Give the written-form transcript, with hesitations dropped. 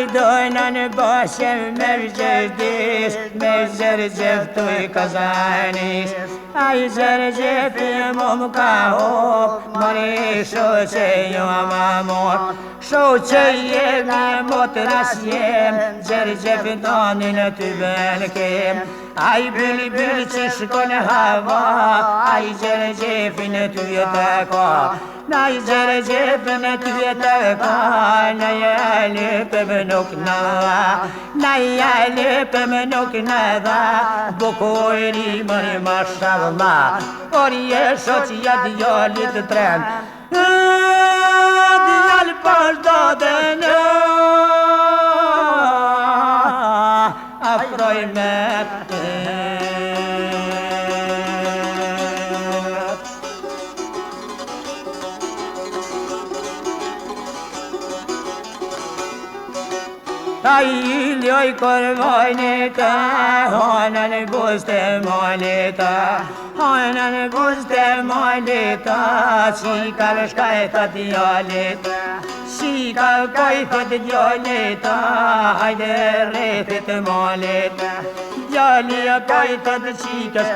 Dojna në bashem me vgjerdis, me zërgjef të I kazanis. Ai zërgjefi më ka hop, mori shoqe jo ma mor. Shoqe jemi motras jem, zërgjefi tonin të belkem. Ai bülbül që shkon hava, ai zërgjefin të jetë ka. Ai zërgjefin të jetë ka, na jelipem nuk na dha, na jelipem nuk na dha. Bukuri mëri mashallah, por je shoqja djallit tren. Djall pas dodën, afroj me ai ljoj korvojnita, hanën guste molita, hanën guste molita, qikal shkajtat djallit, qikal kajtat djallit, hajde rrethit mollit, djalli kajtat qikas,